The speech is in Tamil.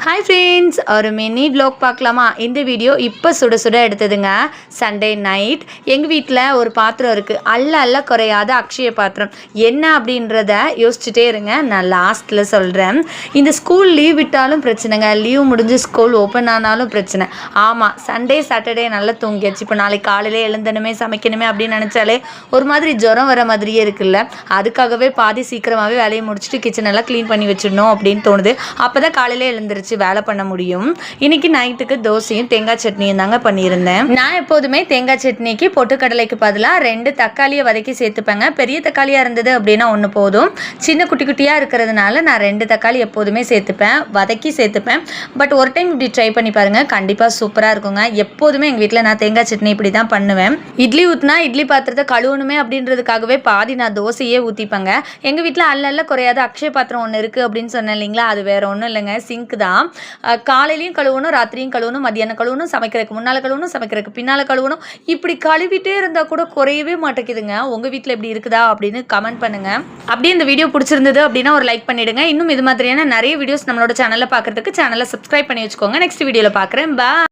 ஹாய் ஃப்ரெண்ட்ஸ், ஒரு மினி வ்ளாக் பார்க்கலாமா? இந்த வீடியோ இப்போ சுட சுட எடுத்ததுங்க. சண்டே நைட் எங்கள் வீட்டில் ஒரு பாத்திரம் இருக்குது, அல்ல குறையாத அக்ஷய பாத்திரம். என்ன அப்படின்றத யோசிச்சுட்டே இருங்க, நான் லாஸ்ட்டில் சொல்கிறேன். இந்த ஸ்கூல் லீவ் விட்டாலும் பிரச்சனைங்க, லீவ் முடிஞ்சு ஸ்கூல் ஓப்பன் ஆனாலும் பிரச்சனை. ஆமாம், சண்டே சாட்டர்டே நல்லா தூங்கியாச்சு. இப்போ நாளைக்கு காலையில் எழுந்தணுமே சமைக்கணுமே அப்படின்னு நினச்சாலே ஒரு மாதிரி ஜுரம் வர மாதிரியே இருக்குல்ல. அதுக்காகவே பாதி சீக்கிரமாகவே வேலையை முடிச்சுட்டு கிச்சனெல்லாம் க்ளீன் பண்ணி வச்சிடணும் அப்படின்னு தோணுது. அப்போ தான் காலையில் எழுந்திருச்சு வேலை பண்ண முடியும். இன்னைக்கு நைட்டுக்கு தோசையும் தேங்காய் சட்னியும் தாங்க பண்ணியிருந்தேன். நான் எப்போதுமே தேங்காய் சட்னிக்கு பொட்டுக்கடலைக்கு பதிலாக 2 தக்காளியை வதக்கி சேர்த்துப்பேங்க. பெரிய தக்காளியாக இருந்தது அப்படின்னா ஒன்று போதும். சின்ன குட்டி குட்டியாக இருக்கிறதுனால நான் 2 தக்காளி எப்போதுமே சேர்த்துப்பேன், வதக்கி சேர்த்துப்பேன். பட் ஒரு டைம் இப்படி ட்ரை பண்ணி பாருங்கள், கண்டிப்பாக சூப்பராக இருக்குங்க. எப்போதுமே எங்கள் வீட்டில் நான் தேங்காய் சட்னி இப்படி தான் பண்ணுவேன். இட்லி ஊற்றினா இட்லி பாத்திரத்தை கழுவணுமே அப்படின்றதுக்காகவே பாதி நான் தோசையே ஊற்றிப்பேங்க. எங்கள் வீட்டில் அல்ல குறையாத அக்ஷய பாத்திரம் ஒன்று இருக்குது அப்படின்னு சொன்னேன் இல்லைங்களா, அது வேறு ஒன்றும் இல்லைங்க, சிங்க் தான். காலையிலையும் கழுவணும், ராத்திரியும் கழுவணும், மத்தியானம் கழுவணும், சமைக்கிறதுக்கு முன்னால் கழுவணும், சமைக்கிறதுக்கு பின்னால் கழுவணும். இப்படி கழுவிட்டே இருந்தால் கூட குறையவே மாட்டேங்குதுங்க. உங்கள் வீட்டில் எப்படி இருக்குதா அப்படின்னு கமெண்ட் பண்ணுங்கள். அப்படியே இந்த வீடியோ பிடிச்சிருந்தது அப்படின்னா ஒரு லைக் பண்ணிவிடுங்க. இன்னும் இது மாதிரியான நிறைய வீடியோஸ் நம்மளோட சேனலில் பார்க்குறதுக்கு சேனலை சப்ஸ்கிரைப் பண்ணி வச்சுக்கோங்க. நெக்ஸ்ட் வீடியோவில் பார்க்குறேன். பாய்.